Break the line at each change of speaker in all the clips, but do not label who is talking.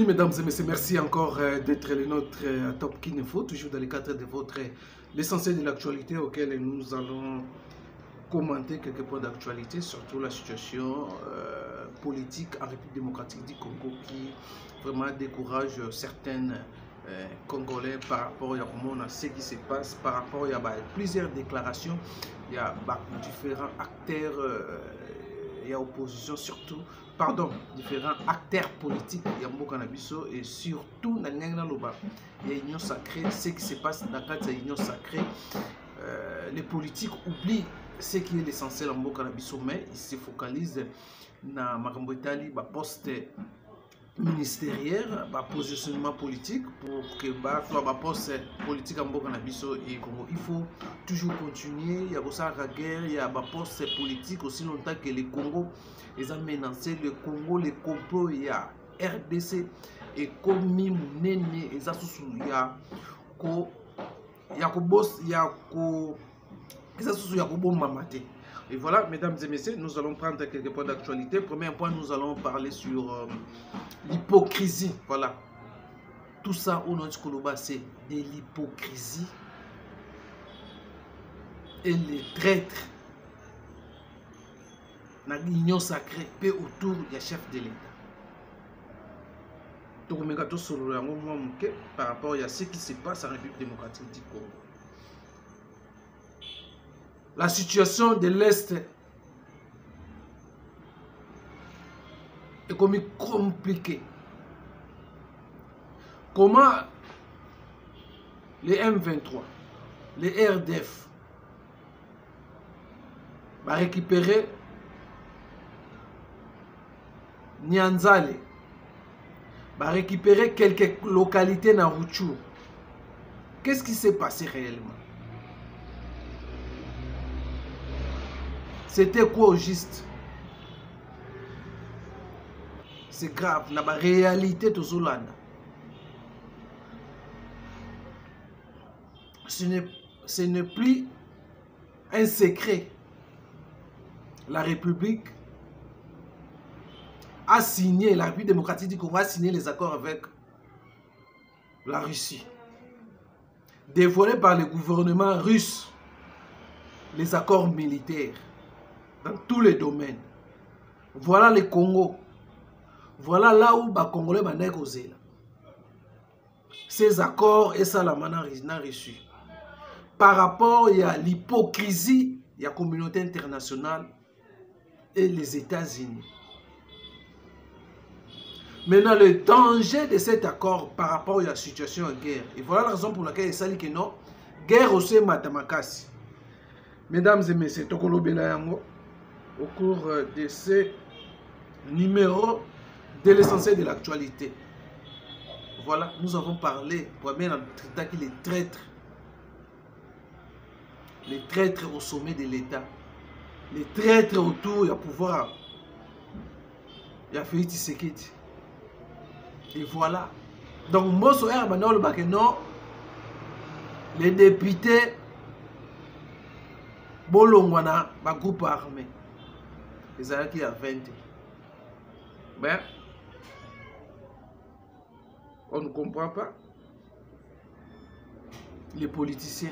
Salut mesdames et messieurs, merci encore d'être les nôtres à Top Kin Info, toujours dans le cadre de votre l'essentiel de l'actualité auquel nous allons commenter quelques points d'actualité, surtout la situation politique en République démocratique du Congo qui vraiment décourage certaines Congolais par rapport à ce qui se passe, par rapport à plusieurs déclarations, il y a différents acteurs, il y a opposition surtout, pardon, différents acteurs politiques, il y a Mokanabiso et surtout dans il y a Union Sacrée, ce qui se passe dans la Union Sacrée, les politiques oublient ce qui est l'essentiel en Mokanabiso, mais ils se focalisent dans Marambotali, poste ministériel, positionnement politique pour que soit poste politique en Mokanabiso et Congo. Il faut toujours continuer, il y a aussi la guerre, il y a poste politique aussi longtemps que le Congo ils ont menacé le Congo, le complot, il y a RDC et comme Nene, ils ont sous il y a boss, il y a Mamate. Et voilà, mesdames et messieurs, nous allons prendre quelques points d'actualité. Premier point, nous allons parler sur l'hypocrisie. Voilà. Tout ça, au nom du Koloba, c'est de l'hypocrisie et les traîtres. Dans l'union sacrée, peu autour du chef de l'État. Par rapport à ce qui se passe en République démocratique du Congo. La situation de l'Est est comme compliquée. Comment les M23, les RDF, va récupérer Nyanzale, va récupérer quelques localités dans Rutshuru. Qu'est-ce qui s'est passé réellement? C'était quoi au juste? C'est grave, la réalité de Zolanda. Ce n'est plus un secret. La République a signé, la République démocratique du Congo a signé les accords avec la Russie. Dévoilés par le gouvernement russe, les accords militaires dans tous les domaines. Voilà le Congo. Voilà là où les Congolais vont causer. Ces accords et ça la n'a reçu. Par rapport à l'hypocrisie de la communauté internationale et les États-Unis. Maintenant, le danger de cet accord par rapport à la situation de guerre. Et voilà la raison pour laquelle il s'agit que non, guerre aussi matamakasi. Mesdames et messieurs, Tokolo Belayango, au cours de ces numéros de l'essentiel de l'actualité. Voilà, nous avons parlé, pour bien attaquer les traîtres au sommet de l'État, les traîtres autour du pouvoir. Il y a Félix Tshisekedi. Et voilà. Donc, moi, non, les députés, Bolongwana, un groupe armé. Ils ont qui a 20. Mais, on ne comprend pas. Les politiciens.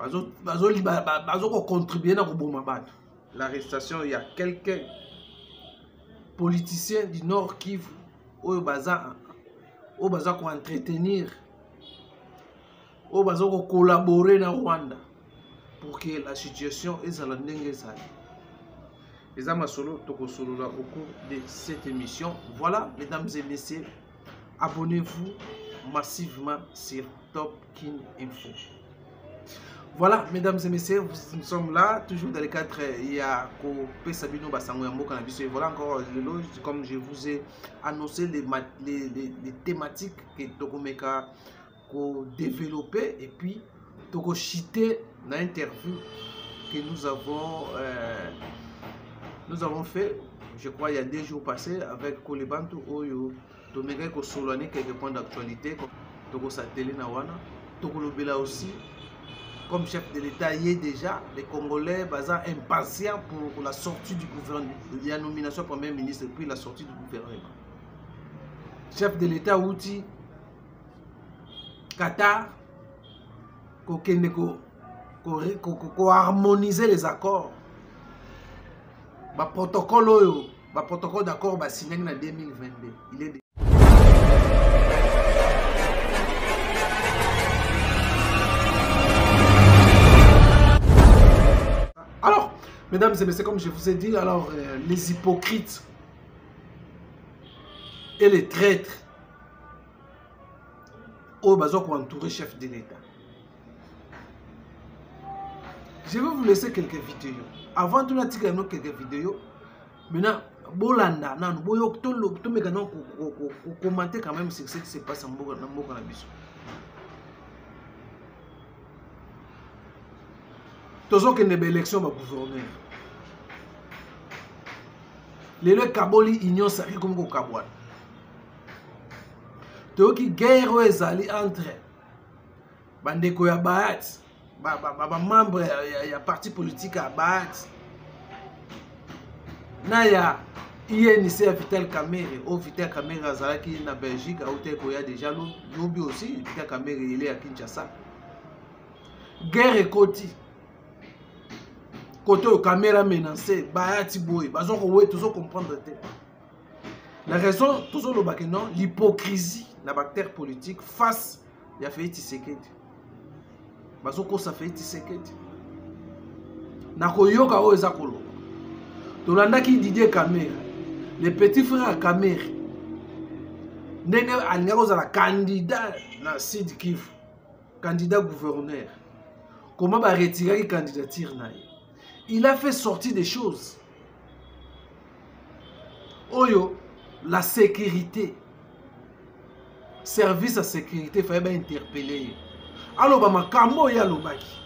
Ils ont contribué à l'arrestation. Il y a quelques politiciens du Nord Kivu au bazar pour entretenir, au bazar pour collaborer dans Rwanda pour que la situation est à la Nengezali. Les amis solo toko solo au cours de cette émission. Voilà, mesdames et messieurs, abonnez-vous massivement sur Top Kin Info. Voilà, mesdames et messieurs, nous sommes là, toujours dans les cadres. Il y a Sabino Basango Yambo Cannabis. Et voilà encore, comme je vous ai annoncé, les thématiques que Tokomeka a développées et puis Toko Chité dans l'interview que nous avons fait, je crois, il y a 2 jours passés avec Kolebantu Oyo. Tomega ko soloné quelques points d'actualité, Toko Satélé Nawana, Toko Lobela aussi. Comme chef de l'État, il est déjà, les Congolais sont impatients pour la sortie du gouvernement, la nomination Premier ministre et puis la sortie du gouvernement. chef de l'État outil Qatar ko harmoniser les accords. Ba protocole d'accord ba signé en 2022. Il est alors, mesdames et messieurs, comme je vous ai dit, alors les hypocrites et les traîtres au bazo pour entourer chef de l'État. Je vais vous laisser quelques vidéos. Avant tout, nous quelques vidéos. Maintenant, bolanda, nan boyo to mekana ko commenter quand même ce qui se passe en Mboka na biso. Tozo que nebe élection ba gouverneur. Le kaboli union sari comme ko kabwana. To ki guerre ezali entre bandeko ya Bahati. Membre ya parti politique à Bahati. Na ya INC ya Vital Kamerhe. Oh, Vital Kamerhe azalaki na Belgique, il y a déjà lobby aussi. Vital Kamerhe il est à Kinshasa. Guerre et Koti. Côté au caméra menacé, Bahati boy. Bazo ko toujours comprendre. La raison, toujours le bac non, l'hypocrisie na bactère politique face à Félix Tshisekedi. Bazo ko sa Félix Tshisekedi. Na ko yoka o ezakolo. Tolanda ki Didier Kamerhe, le petit frère à Kamerhe, ndenge alingako za la candidat na Sud Kivu, candidat gouverneur. Comment va retirer la candidature na ye? Il a fait sortir des choses. Oyo, la sécurité, service à sécurité, il fallait interpeller. Alors, bah, makambo ya lobaki.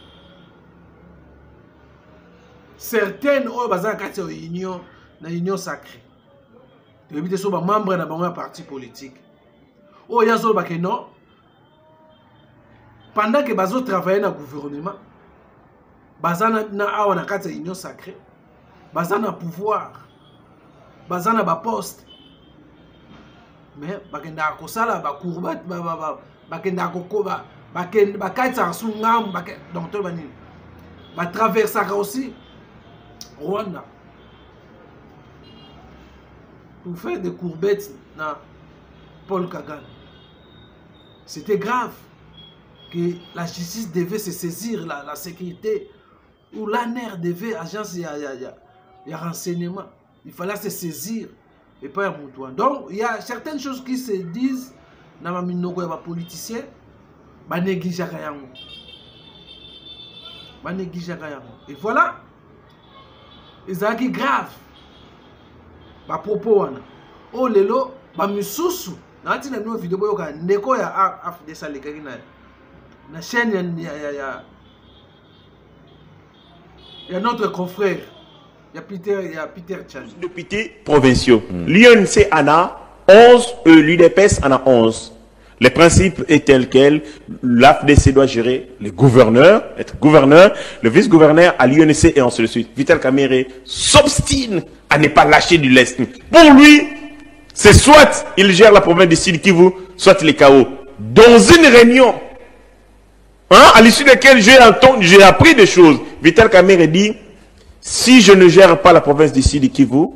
Certaines ont une union sacrée. Ils sont membres d'un parti politique. Oh, il y a des non. Pendant que ils travaillent dans le gouvernement, ils ont une union sacrée. Ils ont un pouvoir. Ils ont un poste. Mais ils ont un sala, courbat, ils traversent aussi. Rwanda. Pour faire des courbettes dans Paul Kagame. C'était grave que la justice devait se saisir, la sécurité, ou l'ANR devait, agence de renseignement, il fallait se saisir et pas un mouton. Donc, il y a certaines choses qui se disent dans les politiciens, ils négligent rien. Et voilà. Ezaki grave ba propos wana o lelo ba misusu na tina no video boyo ka ndeko ya AFDC lekaki na chaîne ya notre confrère Peter Chan.
Députés provinciaux. L'UNC en a 11 et l'UDPS en a 11. Le principe est tel quel, l'AFDC doit gérer le gouverneur, être gouverneur, le vice-gouverneur à l'UNC et ainsi de suite. Vital Kamerhe s'obstine à ne pas lâcher du lest. Pour lui, c'est soit il gère la province du Sud Kivu, soit les KO. Dans une réunion, à l'issue de laquelle j'ai appris des choses, Vital Kamerhe dit, si je ne gère pas la province du Sud Kivu,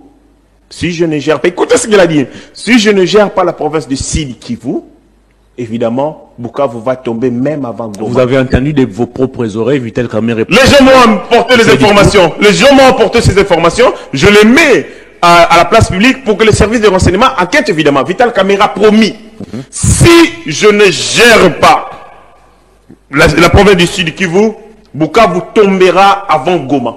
si je ne gère pas, écoutez ce qu'il a dit, si je ne gère pas la province du Sud Kivu, évidemment, Bukavu va tomber même avant Goma.
Vous avez entendu de vos propres oreilles, Vital Kamerhe.
Les gens m'ont apporté les informations. Les gens m'ont apporté ces informations. Je les mets à la place publique pour que les services de renseignement enquêtent, évidemment. Vital Kamerhe a promis. Si je ne gère pas la province du Sud Kivu, Bukavu tombera avant Goma.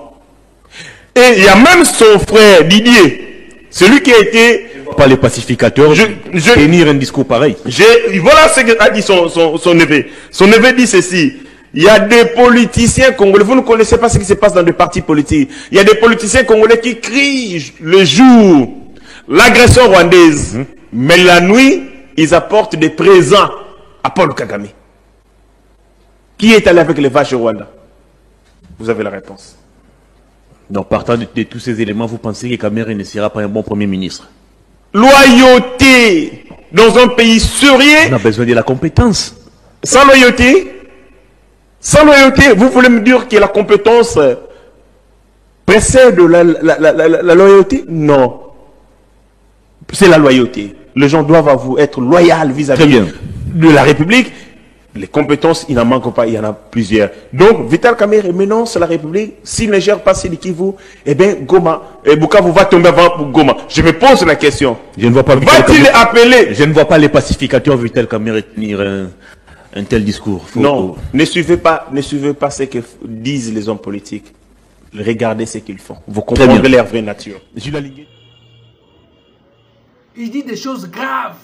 Et il y a même son frère Didier, celui qui a été...
Pas les pacificateurs, tenir un discours pareil.
Voilà ce qu'a dit son neveu. Son neveu dit ceci. Il y a des politiciens congolais, vous ne connaissez pas ce qui se passe dans des partis politiques. Il y a des politiciens congolais qui crient le jour l'agression rwandaise. Mais la nuit, ils apportent des présents à Paul Kagame. Qui est allé avec les vaches au Rwanda? Vous avez la réponse.
Donc, partant de tous ces éléments, vous pensez que Kamerhe ne sera pas un bon premier ministre?
Loyauté dans un pays sérieux.
On a besoin de la compétence.
Sans loyauté, vous voulez me dire que la compétence précède la loyauté? Non. C'est la loyauté. Les gens doivent être loyaux vis-à-vis de la République. Les compétences, il n'en manque pas, il y en a plusieurs. Donc, Vital Kamerhe éminence la République. S'il ne gère pas Sidi Kivu, eh bien, Goma, et Bukavu va tomber avant pour Goma. Je me pose la question.
Je ne vois pas
va-t-il appeler?
Je ne vois pas les pacificateurs Vital Kamerhe tenir un tel discours.
Non, ne suivez pas ce que disent les hommes politiques. Regardez ce qu'ils font. Vous comprendrez leur vraie nature.
Il dit des choses graves.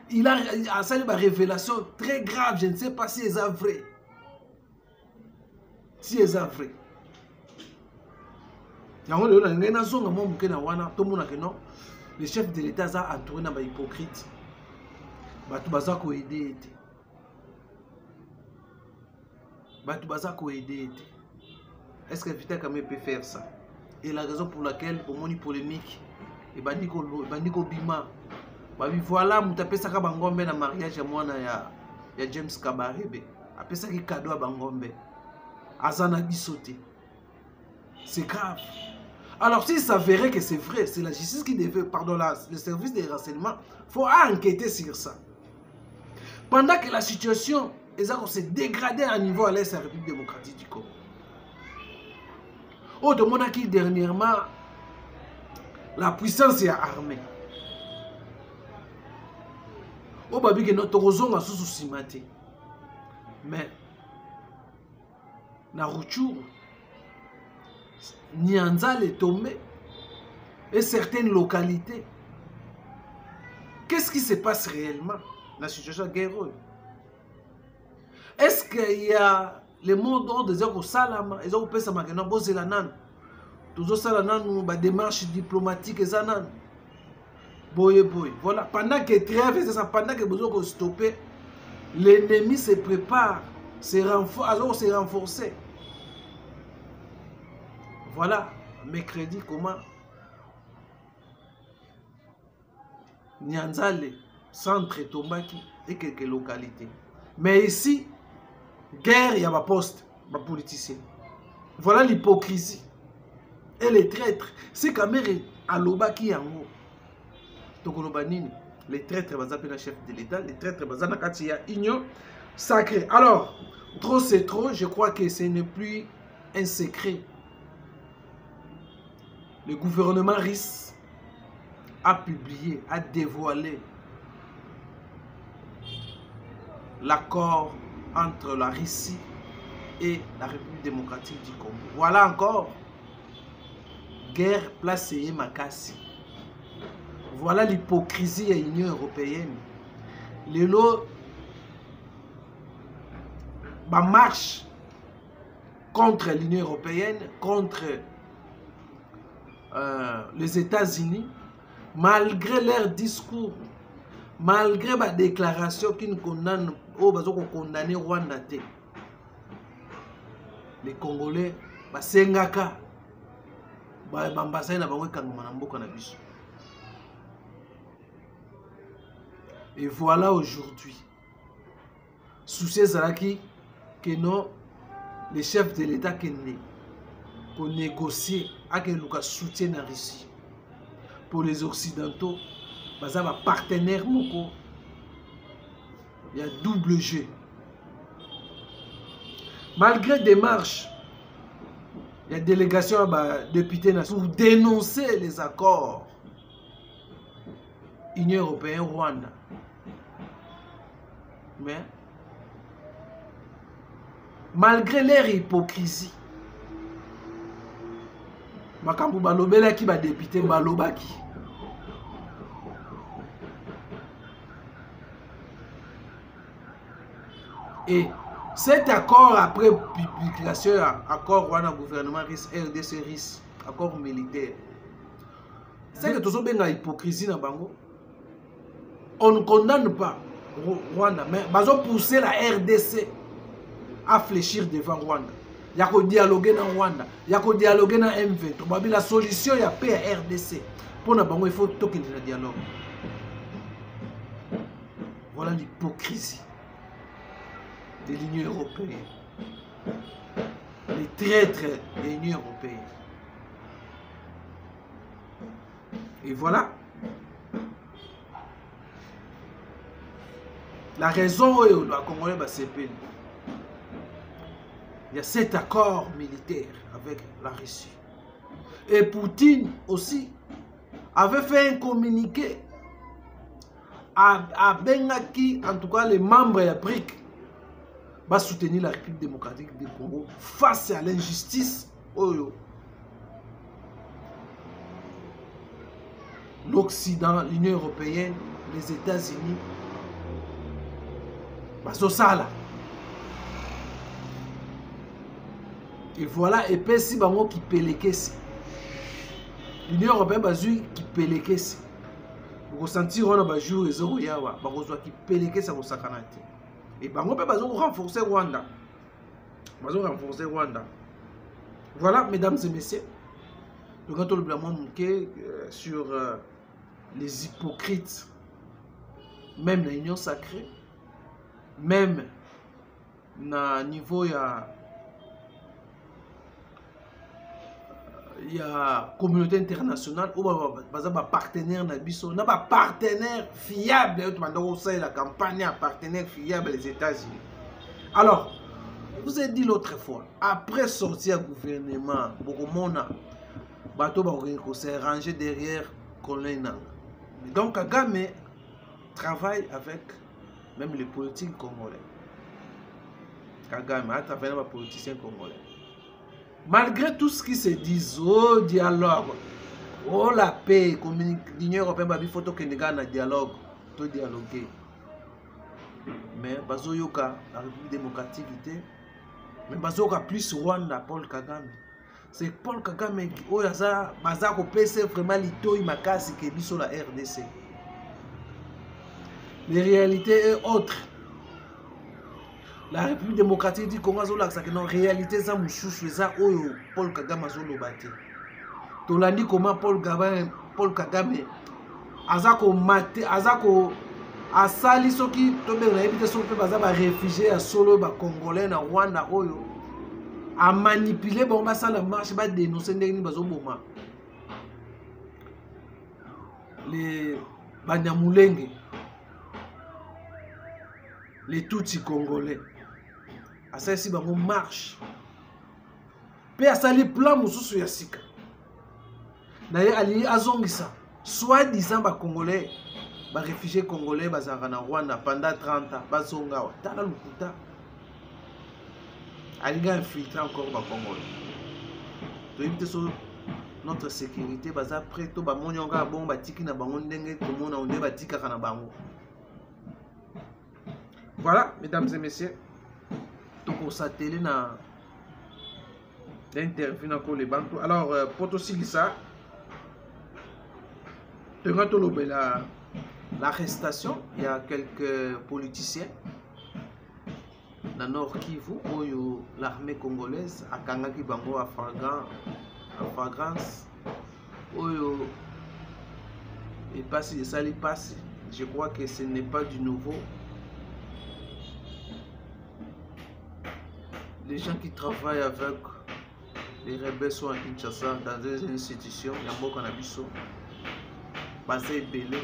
Il a fait une révélation très grave. Je ne sais pas si c'est vrai. Si c'est vrai. Le chef de l'État a entouré dans hypocrite. Est-ce que Vital Kamerhe peut faire ça? Et la raison pour laquelle, au moment polémique, et Bandiko Bima, voilà, je suis ça bangombe na mariage ya James Kabarebe. Après ça qui cadeau à bangombe. Azana bisoté. C'est grave. Alors s'il s'avérait que c'est vrai, c'est la justice qui devait, pardon, le service des renseignements, il faut enquêter sur ça. Pendant que la situation s'est dégradée à niveau à l'Est de la République démocratique du Congo. Au demande qui dernièrement, la puissance est armée. Au babi que notre rozon a sous-simate. Mais, na Rutshuru, Nyanza est tombé et certaines localités. Qu'est-ce qui se passe réellement dans la situation guerreuse? Est-ce qu'il y a le monde dont des gens salama, ils ont fait ça maintenant, bon c'est la nan. Tous les salana nous ba démarche diplomatique et ça nan. Boy. Voilà, pendant que trêve, c'est ça, pendant que besoin de stopper, l'ennemi se prépare, se renforcer. Voilà, mercredi, comment Nyanzale, centre Tombaki et quelques localités. Mais ici, guerre, il y a ma poste, ma politicien. Voilà l'hypocrisie. Et les traîtres. C'est Kamerhe à Lobaki en haut. Les traîtres, le chef de l'État, les traîtres, il y a union sacrée. Alors, trop c'est trop, je crois que ce n'est plus un secret. Le gouvernement RIS a publié, a dévoilé l'accord entre la Russie et la République démocratique du Congo. Voilà encore, guerre placée Makassi. Voilà l'hypocrisie de l'Union européenne. La marche contre l'Union européenne, contre les États-Unis, malgré leur discours, malgré ma déclaration qui nous condamne, condamner Rwanda. Les Congolais, Sengaka, et voilà aujourd'hui, sous ces araki, que non, les chefs de l'État qui ont négocié avec le soutien de la Russie. Pour les Occidentaux, il y a un partenaire, il y a double jeu. Malgré des marches, il y a une délégation de députés pour dénoncer les accords Union européenne-Rwanda. Mais, malgré leur hypocrisie, makambu balobela ki ba député balobaki. Et cet accord après publication, accord Rwanda gouvernement RDC RIS, accord militaire. C'est que tout ça hypocrisie na bango. On ne condamne pas Rwanda, mais ils ont poussé la RDC à fléchir devant Rwanda. Il y a qu'à dialoguer dans Rwanda, il y a qu'à dialoguer dans M23. La solution, il y a paix à RDC. Pour nous, il faut toquer le dialogue. Voilà l'hypocrisie de l'Union européenne. Les traîtres de l'Union européenne. Et voilà. La raison où le Congolais va s'épeler. Il y a cet accord militaire avec la Russie. Et Poutine aussi avait fait un communiqué à Bengaki, en tout cas les membres de la BRIC, va soutenir la République démocratique du Congo face à l'injustice. L'Occident, l'Union européenne, les États-Unis, Basosala. Et voilà, et puis si bango qui pelekesi. L'Union européenne bazui qui pelekesi. Vous ressentez on a bajou et zéro yawa, bazoi qui pelekesi au sakanate. Et bango peut bazo renforcer Rwanda. Bazo renforcer Rwanda. Voilà, mesdames et messieurs. Le grand le blamant sur les hypocrites, même dans l'Union sacrée, même na niveau il y a communauté internationale ou partenaire na biso na ba partenaire fiable la campagne à partenaire fiable les États-Unis. Alors je vous ai dit l'autre fois, après sortir gouvernement Bokomona bateau s'est rangé derrière Colin Nanga. Donc Kagame travaille avec même les politiques congolais. Kagame a travaillé avec les politiciens congolais. Malgré tout ce qui se dit, oh dialogue, oh la paix, l'Union européenne il faut que les gars na dialogue, tout dialoguer. Mais bazoyoka la République démocratique était, mais bazoyoka plus Rwanda Paul Kagame. C'est Paul Kagame qui oh yaza bazako pese vraiment lito imakasi ke biso la RDC. Les réalités est autre. La République démocratique du Congo a dit que non, réalité ça mouchouchou ça oyo Paul Kagame a lobate. Tolandi comment Paul Kagame azako mate azako asali soki tobe na ebite so pe baza ba réfugié à solo ba congolais na Rwanda oyo a manipuler bon ba sala marche ba dénoncer ndenge bazo boma. Les Banyamulenge, les Tutsi congolais. À ça ici, on marche. Puis à ça, les plans moussous ya sika. D'ailleurs, allié à Zongisa, soi-disant, les Congolais, les réfugiés congolais, les Rwanda pendant 30 ans, les Zongawa, Tala Lukuta. Allié infiltré encore les Congolais. Donc, éviter notre sécurité, les après tout, les Monyonga, bon, les Tiki na bango, ndenge, tout le monde a ondé, les Tika na bango. Voilà, mesdames et messieurs. Pour s'atteler dans l'interview dans les banques. Alors, pour aussi ça, l'arrestation, il y a quelques politiciens dans Nord Kivu où l'armée congolaise a Kangaki Bango à flagrance où il passe, ça lui passe. Je crois que ce n'est pas du nouveau. Les gens qui travaillent avec les rebelles sont à Kinshasa dans des institutions, il y a beaucoup de gens basés belé.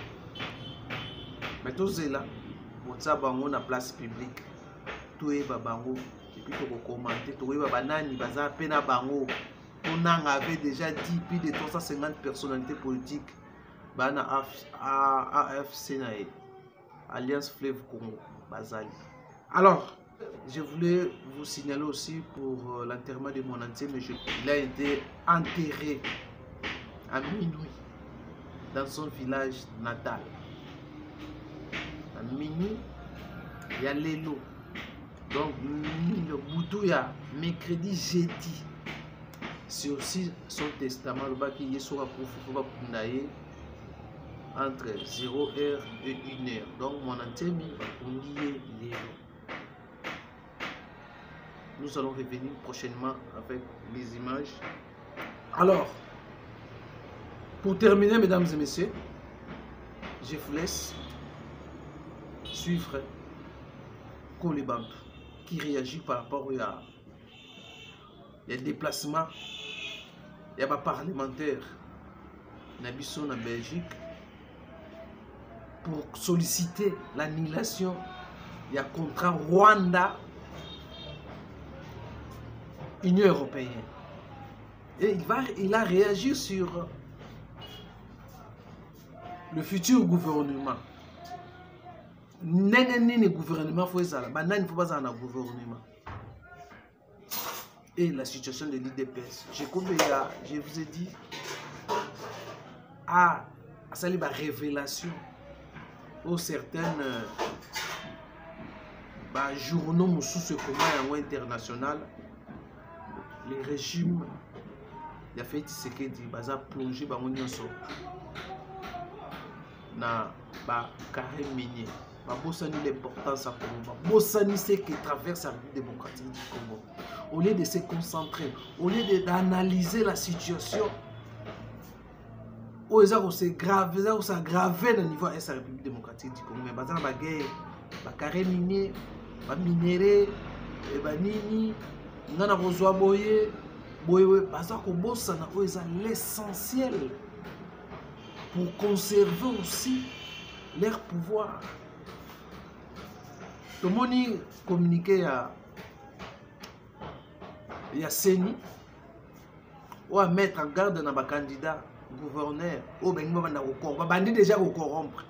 Mais tout cela, on a la place publique. Tout est bango. Et puis tu peux commenter, tu peux banani, baza pena bango. On avait déjà dit plus de 350 personnalités politiques. Bana AFC nae, Alliance Fleuve Congo, Bazali. Alors, je voulais vous signaler aussi pour l'enterrement de mon ancien, mais il a été enterré à minuit dans son village natal. À minuit, il y a l'élo. Donc, le boudou, il y a mercredi, jeudi. C'est aussi son testament, le bac qui est sur la pour entre 0h et 1h. Donc, mon ancien, on y est. Nous allons revenir prochainement avec les images. Alors, Pour terminer, mesdames et messieurs, je vous laisse suivre Kole Bantu qui réagit par rapport à les déplacements. Il y a des parlementaires en Belgique pour solliciter l'annulation. Il y a contrat Rwanda, Union européenne. Et il a réagi sur le futur gouvernement. Le gouvernement faut ça. Il ne faut pas un gouvernement. Et la situation de l'IDPS. Je vous ai dit, ça y est, révélation aux certaines journaux sous commun international, les régimes, il a fait ce qu'il dit, ils ont plongé dans carré minier. Bossani l'importance à Congo. Bossani c'est qui traverse la République démocratique du Congo. Au lieu de se concentrer, au lieu d'analyser la situation, où ça aggravé le niveau de la République démocratique du Congo. Mais dans la guerre, le carré minier, le minéré, le nini, on a besoin de l'essentiel pour conserver aussi leur pouvoir. Tout le monde communiqué à Seni ou à mettre en garde dans les candidats gouverneur ou bien déjà au corrompre.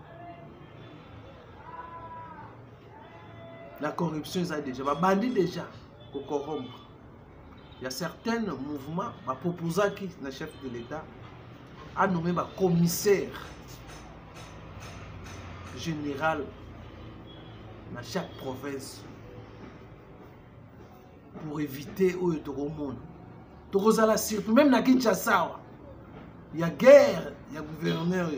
La corruption ça déjà bandit déjà au corrompre. Il y a certains mouvements proposant qui le chef de l'État a nommé commissaire général dans chaque province pour éviter où est au monde. Même dans Kinshasa, il y a guerre, il y a gouverneur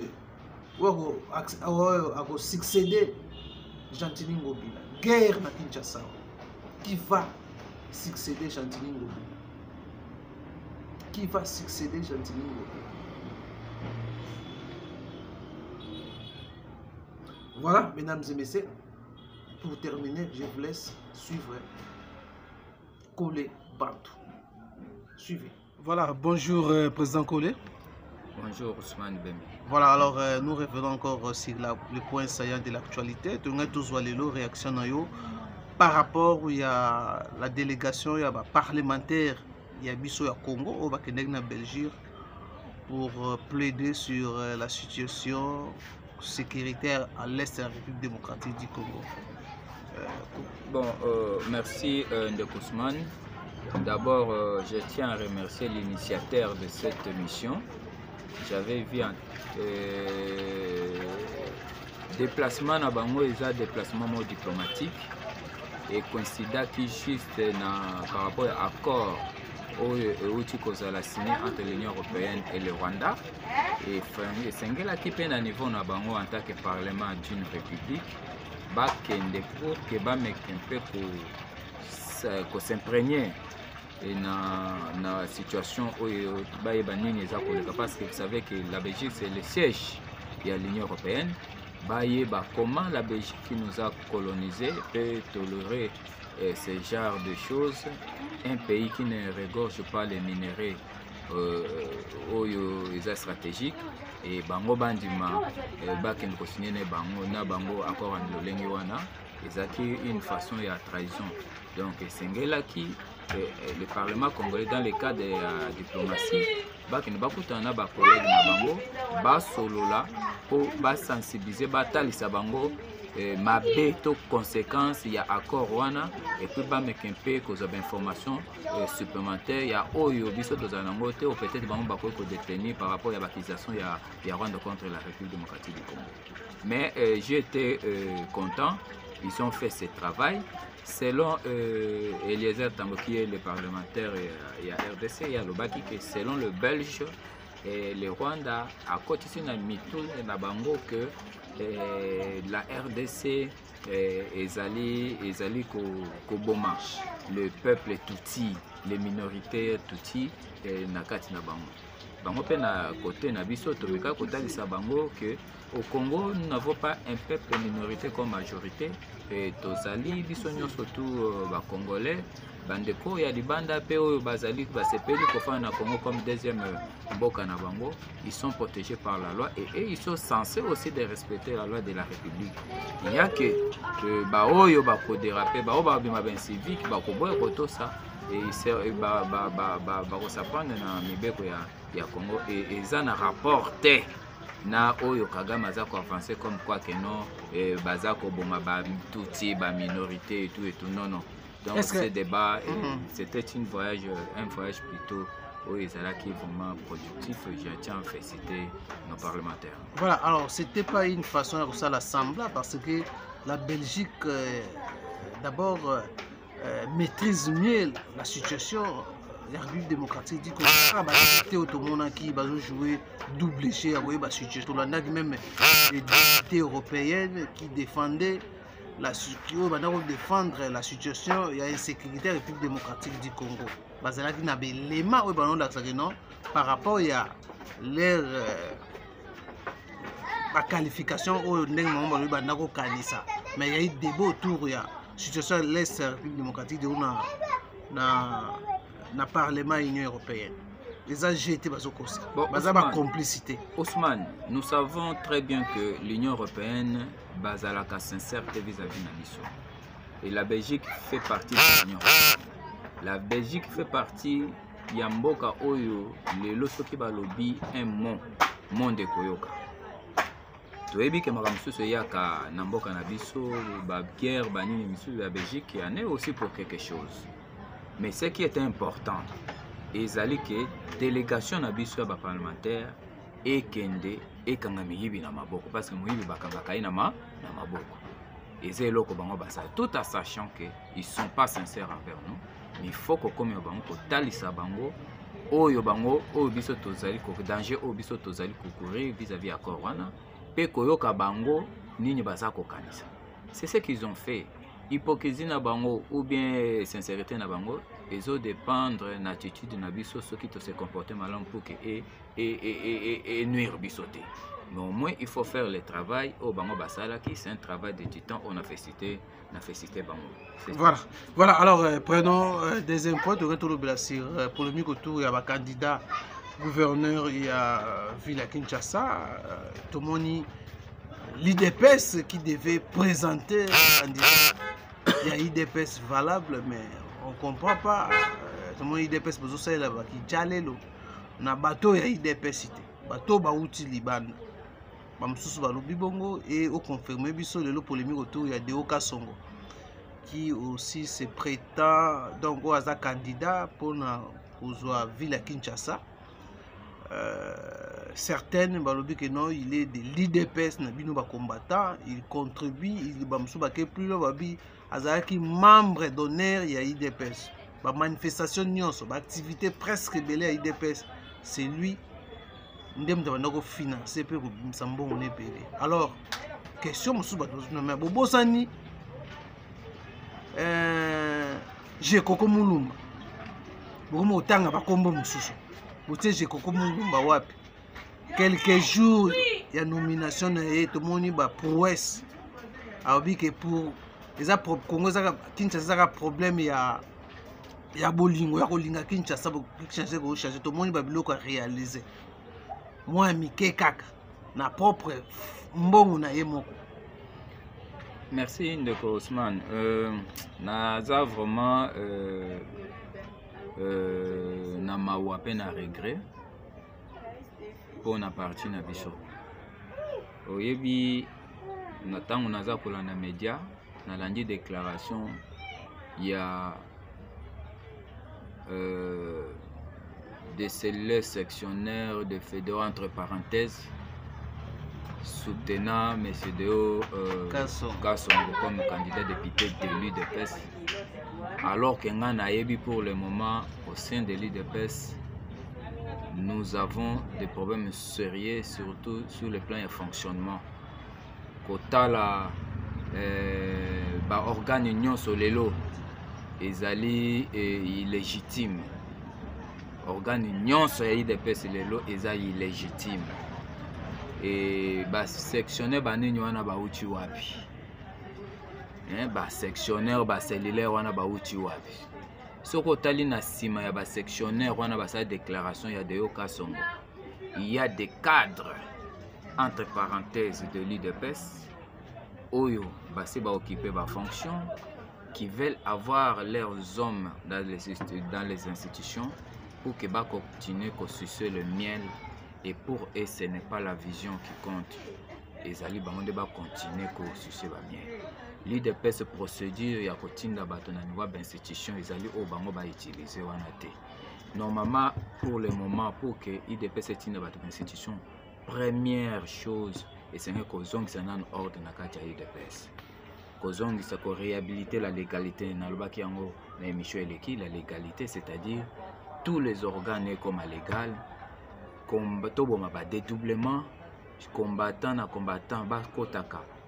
qui a succédé Chantini Ngobila. Guerre dans Kinshasa. Qui va succéder Chantini Ngobila? Qui va succéder Chantini Ngobila? Voilà, mesdames et messieurs. Pour terminer, je vous laisse suivre Kole Bantu. Suivez. Voilà, bonjour Président Kole.
Bonjour Ousmane Bembe.
Voilà, alors nous revenons encore sur le point saillant de l'actualité. Nous avons tous les réactions par rapport à la délégation parlementaire il y a Bisso à Congo, au Belgique, pour plaider sur la situation sécuritaire à l'est de la République démocratique du Congo.
Merci Ndeko Ousmane. D'abord, je tiens à remercier l'initiateur de cette mission. J'avais vu un déplacement à Bango, un déplacement diplomatique et coïncida qui juste par rapport à l'accord qui a signé entre l'Union européenne et le Rwanda. Et Sengela qui est à niveau na Bango en tant que parlement d'une république. Pour que s'imprégner dans la situation parce que vous savez que la Belgique c'est le siège de l'Union européenne. Comment la Belgique qui nous a colonisé peut tolérer ce genre de choses, un pays qui ne regorge pas les minéraux stratégiques et bango bandima bakende kosigner na bango accord en lolengi wana ezaki une façon de trahison. Donc sengela qui le Parlement congolais dans le cadre de la diplomatie bakende bakutana ba collègues na bango ba solola pour ba sensibiliser batalisa bango mabe to conséquences il y a accord wana et puis ba mekempe cause d'information supplémentaire il y a oyo biso to zanango te ou peut-être bango ba ko détenir par rapport à l'accusation il y a Rwanda contre la République démocratique du Congo. Mais j'ai été content, ils ont fait ce travail selon Eliezer Tango qui est le parlementaire il y a RDC il y a Lobaki que selon le Belge et le Rwanda à côté de la mitou na bango que la RDC ezali koboma le peuple Tutsi, les minorités Tutsi na kati na bango. bango pe na côté na biso tobeka kotalisa bango que au Congo nous n'avons pas un peuple minorité comme majorité et tozali biso nyonso tout ba congolais bandeko ya libanda pe oyo bazali basepeli kofana na Congo comme deuxième mboka na bango, ils sont protégés par la loi et ils sont censés aussi de respecter la loi de la République. Il y a que ba oyo ba ko déraper ba oba bima ben civique ba ko boya koto ça et ba ko s'apprendre na mibeko ya Congo et ça na rapporté na oyo Kagame aza ko avancer comme quoi que non baza ko boma ba tuti ba minorité et tout non. Donc ce débat, c'était un voyage plutôt où ils allaient qui vraiment productif. Je tiens à féliciter nos parlementaires.
Voilà, alors c'était pas une façon de ça l'Assemblée parce que la Belgique d'abord maîtrise mieux la situation. La République démocratique dit que c'était au monde qui va jouer double chez la situation. On a même des députés européennes qui défendaient défendre la situation, il y a une sécurité République démocratique du Congo. Parce qu'il y a des éléments par rapport à leur qualification au mais il y a eu des débat autour de la situation de l'Est République démocratique dans le Parlement de l'Union européenne. Les AGT la complicité.
Ousmane, nous savons très bien que l'Union européenne base à la sincérité vis-à-vis de la mission. Et la Belgique fait partie de l'Union. La Belgique fait partie de Yamboka Oyo, les lots qui va lobby un monde de Koyoka. Tu as vu que Maramsou Yaka Namboka Nabiso, Babguerre, Bani, la Belgique, il y en a aussi pour quelque chose. Mais ce qui est important, ezali ke délégation na biso ya ba parlementaire ekende ekanga miyibi na maboko parce que moyibi bakanga na maboko ezelo ko bango basa tout en sachant que ils sont pas sincères envers nous mais il faut que comme bango ko talisa bango oyo biso tozali ko danger oyo biso tozali ko courir vis-à-vis ya corona pe koyoka bango nini baza ko kanisa. C'est ce qu'ils ont fait. Hypocrisie na bango ou bien sincérité na bango ils ont dépendre de l'attitude de Nabiso, ceux qui se comportent mal pour que et nuire bisoté. Mais au moins il faut faire le travail au Bango Basala qui c'est un travail de titan. On a fait citer Bango.
Voilà. Alors prenons des impôts de retour sur polémique autour il y a un candidat gouverneur il y a Ville Kinshasa tout le monde l'IDPS qui devait présenter un candidat. Il y a IDPS valable mais on ne comprend pas. Tout le monde IDPS besoin ça là qui jalelo na bateau ya IDPS bateau ba outil liban ba msusu ba lobi bongo et au confirmer biso le polémique autour il y a Deo Kasongo qui aussi se prétend donc as un candidat pour na kozwa ville à Kinshasa. Certaines balobi que non il est de l'IDPS na bino ba combattant il contribue il ba msusu ba ke plus lo babi azaki membre d'honneur ya IDPS ba manifestation nyonso ba activité presque belé à IDPS c'est lui ndem de financer pe ko msambo on est belé. Alors question msusu ba mais bobosani j'ai Koko Mulumba bomo tanga ba kombo msusu bote j'ai Koko Mulumba wapi quelques jours il y a nomination na tout le monde ba prouesse abi que pour les Congo Kinshasa a problème il y a bolingo ya kolinga Kinshasa changer ko changer tout le monde ba biloko a réaliser moi mike kaka na propre mbongo na yemoko.
Merci Ndeko Ousmane. Naza vraiment na mawa pe na regret pour na partie na biso. Oyebi na tango naza kolanda média na landi déclaration il y a des cellules sectionnaires de fédéraux entre parenthèses soutenant M. Deo Kasongo comme candidat député de l'UDPS alors que Ngana pour le moment au sein de l'UDPS nous avons des problèmes sérieux surtout sur le plan de fonctionnement. Kotala organe union solelo ezali illégitime organe nyonso ya IDPS lelo eza illégitime. Et ba sectionnaire banini wana bauti wapi? Ba sectionnaire ba cellulaire wana bauti wapi? Soko tali na sima ya ba sectionnaire wana ba sa déclaration ya Deo Kasongo. Il y a des cadres entre parenthèses de l'IDPS oyo basi ba occuper ba fonction qui veulent avoir leurs hommes dans les institutions pour que ba continuer à sucer le miel. Et pour eux, ce n'est pas la vision qui compte. Les alliés vont continuer à sucer le miel. L'IDPS procédure, il y a continué à battre dans une institution, les alliés vont utiliser. Normalement, pour le moment, pour que l'IDPS ait une institution, première chose, c'est que les ont un ordre dans l'IDPS. Les ont réhabiliter la légalité dans la légalité, c'est-à-dire tous les organes comme légal. Dédoublement, combattant à combattant,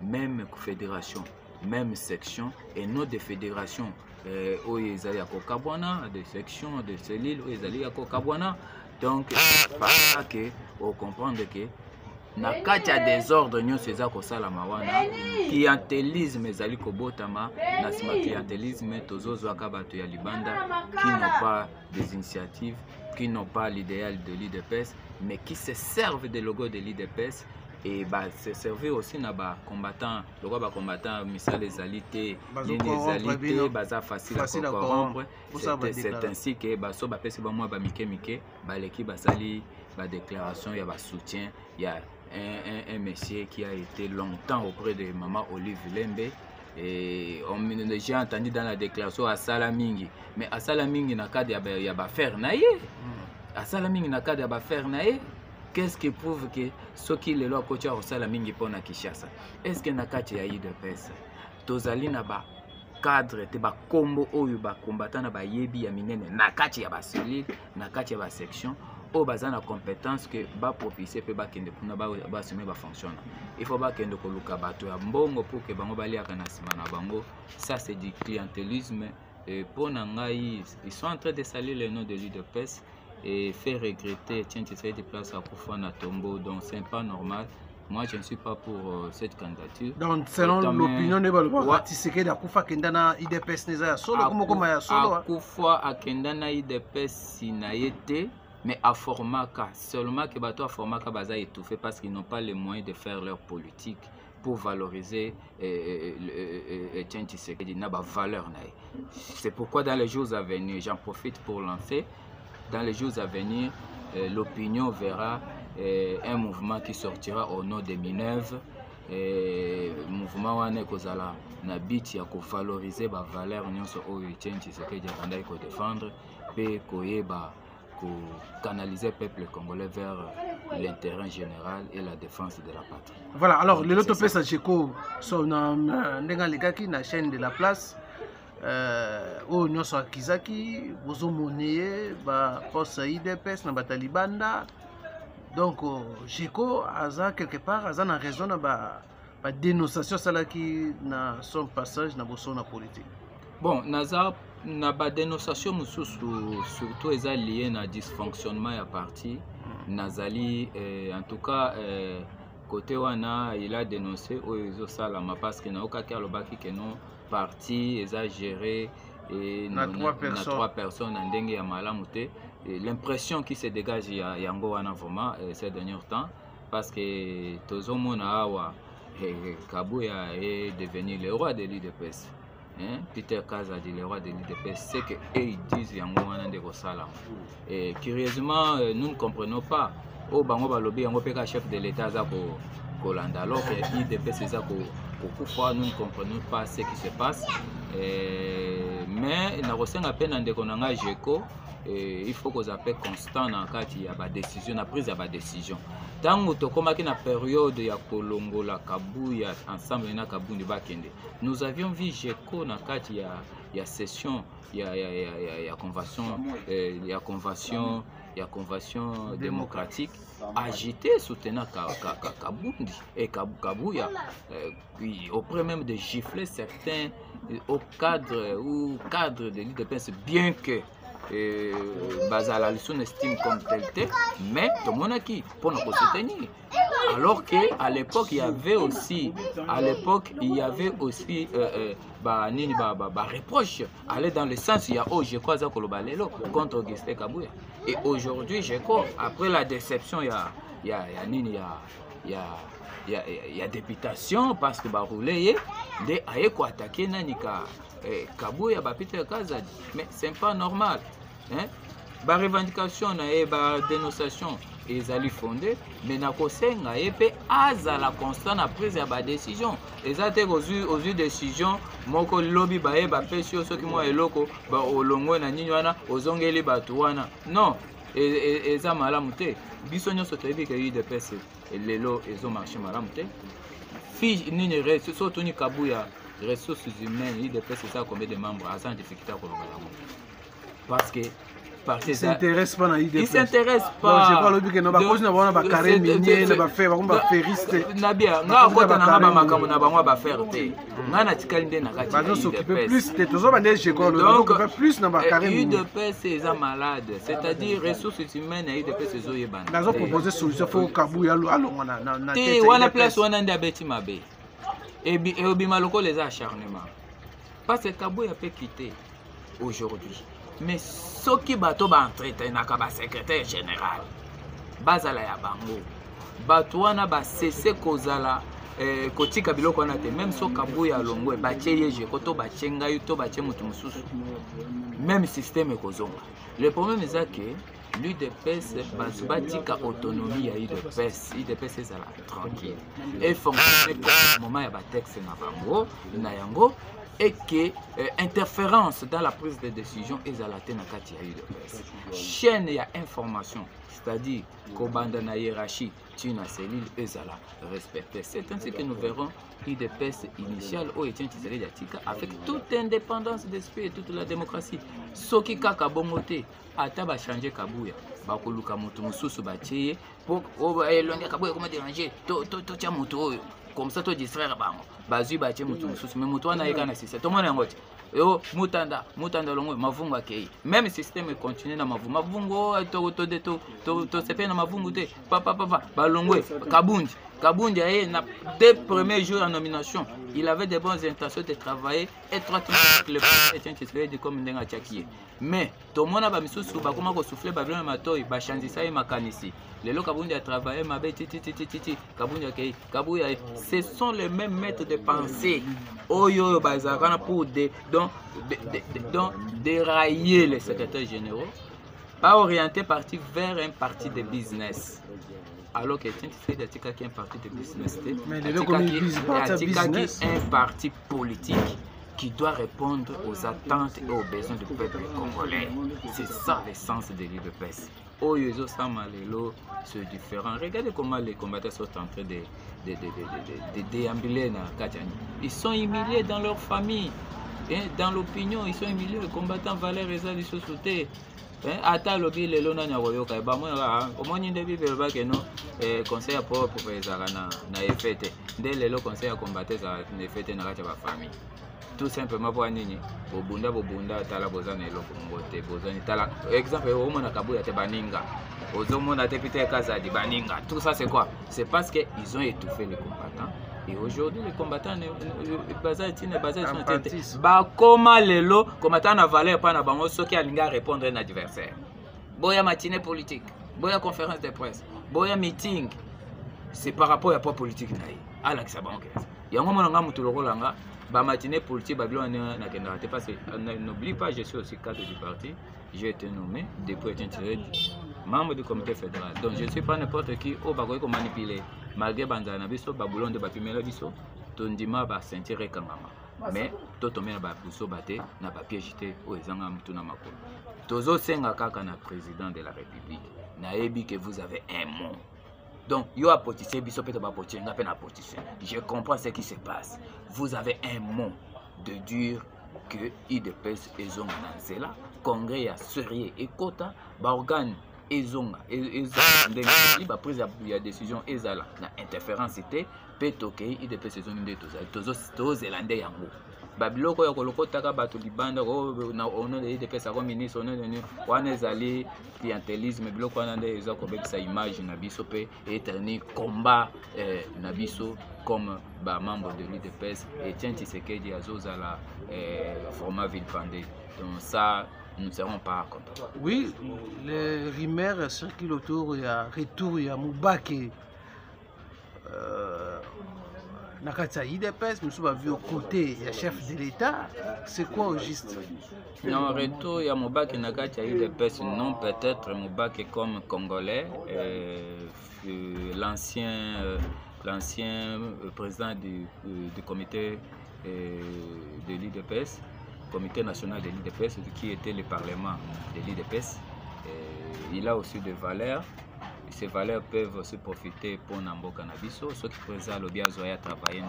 même fédération, même section, et non des fédérations où ils allaient à Kokabwana, des sections, des cellules où ils allaient à Kokabwana. Donc, par ça que, on comprend que na kati ya désordre nyonso eza kosalama wana clientélisme ezali kobotama na sima clientélisme tozozwaka bato ya libanda qui n'ont pas des initiatives, qui n'ont pas l'idéal de l'IDPS, mais qui se servent des logos de l'IDPS et se servir aussi na ba combattant, le roi ba combattant misal les alités, les alités, baza facile à corrompre. C'est ainsi que baso ba pesi ba moi ba mike ba l'équipe basali ba déclaration, il y a ba soutien, il y a un monsieur qui a été longtemps auprès de maman Olive Lembe. Et j'ai entendu dans la déclaration à Salamingi, mais à Salamingi n'a qu'à dire il y a pas faire naïe. À Salamingi n'a qu'à dire pas faire naïe. Qu'est-ce qui prouve que ce qui est là coach à Salamingi pour na Kinshasa? Est-ce que n'a qu'à dire IDPS? Tozali na ba cadre te ba combo oyo ba combattant na ba yebi ya minene na kati ya ba cellule na kati ya ba section. Au bazan la compétence que ba propulser peut ba kende kuna ba semer ba fonctionne. Il faut ba kende ko luka bato ya mbongo pour que bango bali aka na sima na bango. Ça c'est du clientélisme et pour nangai ils sont en train de salir le nom de l'IDPS et faire regretter tiens tu sais des places à Kufa na Tombo, donc c'est pas normal. Moi je ne suis pas pour cette candidature.
Donc selon l'opinion de Balwa Tshisekedi Akufa kendana IDPS neza solo comme ya solo
Akufa akendana IDPS sinayete. Mais à Formaka, seulement que bateau à Formaka baza étouffé parce qu'ils n'ont pas les moyens de faire leur politique pour valoriser valeur. C'est pourquoi dans les jours à venir, j'en profite pour lancer, dans les jours à venir, l'opinion verra un mouvement qui sortira au nom des Minerves. Mouvement wane kozala na biti ya ko valoriser ba valeur nyonso oyo Etienne Tshisekedi akandaki ko défendre pe koyeba pour canaliser le peuple congolais vers l'intérêt général et la défense de la patrie.
Voilà, alors le Loto Pesa Cheko sont na chaîne de la place. Au Nyoso Kizaki, Bozo Moneye, Kosa IDPS, na Batalibanda. Donc, Cheko, Aza quelque part, Aza na raison na dénonciation salaki na son passage na bosso na politique.
Bon, Naza. Na ba dénonciation surtout est lié na dysfonctionnement ya parti nazali en tout cas côté wana il a dénoncé oyo salama parce que na okaki alobaki que non parti est géré et na trois personnes en ndenge ya malamu te. L'impression qui se dégage ya yango wana vraiment ces derniers temps parce que tozomona awa Kabuya est devenu le roi de l'IDPS. Peter Kaza dit le roi de l'IDPS, c'est que ils disent yango de Rosalam. Et curieusement, nous ne comprenons pas. Au bango balobi yango peka chef de l'État za ko landa alors que l'IDPS c'est ça beaucoup fois nous ne comprenons pas ce qui se passe. Mais na rosenga pena ndeko nanga Jeko il faut qu'on appelle constant dans kati ya ba décision na prise ya ba décision. Tango tokomaki na période ya kolongola Kabuya ensemble na Kabundi bakende. Nous avions vu Jeko na kati ya session ya convention démocratique agité soutenant Kabundi et Kabuya auprès même de gifler certains au cadre de l'IDPS bien que bazala son estime comme tel, mais tout le monde qui pour nous soutenir. Alors qu'à l'époque il y avait aussi reproche aller dans le sens il y a je crois ça Kolobalelo contre Augustin Kabouya. Et aujourd'hui je crois après la déception il y a députation parce que roulé de aye ko attaquer nanika Kabouya ba Peter Kazadi, mais c'est pas normal, hein. Ba revendication na ba dénonciation ezali fondé, mais na kosenga epe azala constant na prise ya ba décision ezate aux décision moko lobby ba pesi soki mo eloko ba olongo na nini wana ozongeli batu wana non eza malamu te biso nyonso toyebi ke UDPS lelo ezo marché malamu te fi nini so toni Kabouya ressources humaines UDPS ça combien de membres à sans difficulté à kolonga parce que
il s'intéresse pas à l'idée.
Il s'intéresse pas.
Je parle du que nous avons besoin de carré minier, de faire, on va faire rester.
Nabia, nga kota na ba makamu na bango ba faire te. Nga na tikali nde na kati.
Ba s'occuper plus, te tozo ba ndé école, donc plus na ba carré minier.
UDPS c'est malade, c'est-à-dire ressources humaines et UDPS zo yebana.
Nazo proposer solution faut Kabouya allo na
tête. Wana place wana nda beti mabe. Et obima loko les acharnements. Parce que Kabouya peut quitter aujourd'hui. Mais ce qui bateau ba entretien na ka ba secrétaire général bazala ya bango batwana ba cesser kozala kotika biloko na te même so Kabouya longwe ba tcheye ko to ba tchenga yo to ba tche mutu mususu même système kozonga. Le problème est que l'UDPS batika autonomie ya UDPS ezala tranquille et fonctionner pour le moment ya ba texte na bango na yango et que interférence dans la prise de décision est à la tenakati ya UDPS. Chaîne ya information, c'est-à-dire kobanda na hiérarchie, tuna cellule ezala respecté. C'est ainsi que nous verrons UDPS initial au Etienne Tshisekedi Atika avec toute indépendance d'esprit et toute la démocratie. Soki kaka bomote ata ba changer Kabouya, ba koluka mutu mususu ba tiye pour elonga Kabouya comment déranger to tia mutu oyo. Comme ça, tu distraire bango. Bazu bache mutu mususu, mais mutu wana eka na système. Tout le monde ngote. Yo mutanda longo mavungu akei. Même système continue na mavungu to sepe na mavungu te. Papa balongwe Kabundi na dès premiers jours en nomination, il avait de bonnes intentions de travailler étroitement avec le président Tshisekedi comme ndenga tchakié. Mais tout le monde ba misusu ba koma ko souffler ba blanc matoi ba chanzisa e makanisi. Lelo Kabundi a travaillé ma bête Kabundi akei. Kabouya ce sont les mêmes maîtres de pensée. Oyo bazakana pour dérailler les secrétaires généraux, pas orienter parti vers un parti de business. Alors que Tshisekedi Atika qui est un parti de business, mais un parti politique qui doit répondre aux attentes et aux besoins du peuple congolais. C'est ça l'essence de l'UDPS. Oyo Samalelo, c'est différent. Regardez comment les combattants sont en train de déambuler na Katiani. Ils sont humiliés dans leur famille, dans l'opinion, ils sont humiliés. Les combattants Valère Eza du Sosoté. Ata lobi lelo na nyawoyoka ba mona omoni ndebi belba ke no conseil propre ezala na efete nde lelo conseil ya combattre za efete na kati ba famille tout simplement pour nini bobunda tala bozana eloko ngote bozani tala exemple omona Kabouya te baninga ozomona te Peter Kazadi baninga tout ça c'est quoi? C'est parce que ils ont étouffé les combattants. Et aujourd'hui, les combattants Bakoma lelo, combattants na valeur pas na bango, ceux qui a répondre à un adversaire. Boya matinée politique, boya conférence de presse, boya meeting. C'est par rapport à la politique naïe. Alex Abanke. Yango monanga mutuloko langa, ba matinée politique babylon na kendate parce que n'oublie pas je suis aussi cadre du parti, j'ai été nommé depuis membre du comité fédéral. Donc je ne suis pas n'importe qui au bagoy ko manipuler. Malgré banzana biso babulon de bapimela biso tondima ba sentir kangama. Mais toto mena ba buso bate na papier jeté o ezanga mutuna makolo. Tozo senga kaka na président de la République. Na ebi que vous avez un mot. Donc yo apotissé biso peut ba potinga pe na potissé. Je comprends ce qui se passe. Vous avez un mot de dire que UDPS ezonga na nzela, congrès ya sérieux et quota ba organe ezonga ba prise ya décision ezala na interférence té pe tokei UDPS ezonga nde toza zelande yango babiloko ya kolokotaka bato libanda au nom de l'UDPS comme ministre au nom de wana ezali clientélisme biloko wana nde eza kobebisa image na biso pe etani combat na biso comme membre de l'UDPS et Etienne Tshisekedi azozala format vilipendé. Donc ça, nous ne serons pas contents.
Oui, les rumeurs circulent autour, il y a retour, il y a Moubake. Nakata IDPS, nous sommes vus aux côtés du chef de l'État. C'est quoi au juste?
Non, retour, il y a Moubake Nakata IDPS, non, peut-être Moubake comme Congolais, l'ancien président du comité de l'IDPS, comité national de l'IDPS, qui était le parlement de l'IDPS. Il a aussi des valeurs. Ces valeurs peuvent aussi profiter pour Namboka Nabiso, ceux qui président le Biazoya travailler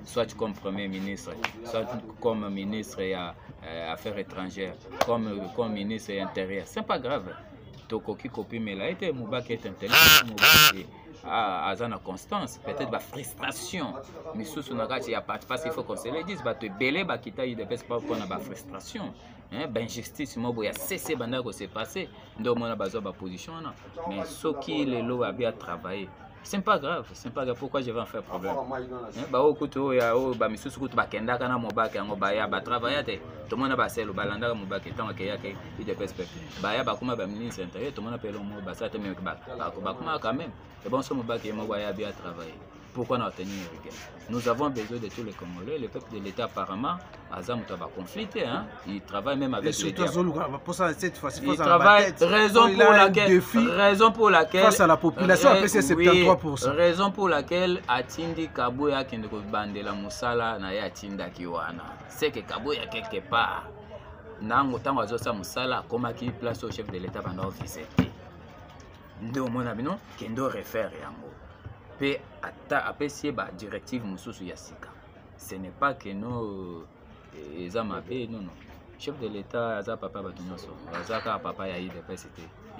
soit comme Premier ministre, soit comme ministre des Affaires étrangères, comme ministre intérieur. C'est pas grave. Tokoki copie mais là était Moubake est intelligent, Moubake a la constance, peut-être la frustration. Mais sous son agage, il y a pas parce qu'il faut qu'on se le dise, bah te belé bah quitter il dépêche pas pour la frustration. Ben justice moi il y a cessé banda que c'est passé. Donc on a besoin de position là. Mais ce qui les lois a bien travaillé. C'est pas grave, pourquoi je vais en faire problème. Bah au couteau ya o ba misusu kutu ba kenda kana Moubake ngo ba ya ba travailler tout le monde ba selo ba landa Moubake tant que ya ke il de perspective. Ba ya ba kuma ba ministre intérieur tout le monde appelle mo ba ça te même ba kuma quand même. Et bon ce Moubake mo ba ya bien travailler. Pourquoi on a obtenu une rigueur? Nous avons besoin de tous les Congolais. Le peuple de l'État, apparemment, Azam va conflicter. Hein? Il travaille même avec les diables. Il travaille, raison pour laquelle
face à la population, c'est 73%.
Raison pour laquelle Atindi Kabuya qui ne bandela musala na ya Atinda Kiwana. C'est que Kabuya quelque part, nango tango azosa musala comme qui place au chef de l'État pendant visiter. Ndo mona bino kendo réfère yango. Après ba directive mususu ya sika. Ce n'est pas que nous ezamabe non. Chef de l'État aza papa batunyoso. Azaka papa ya IDPS.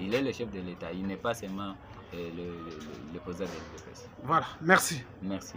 Il est le chef de l'État, il n'est pas seulement le président de l'IDPS.
Voilà, merci.
Merci.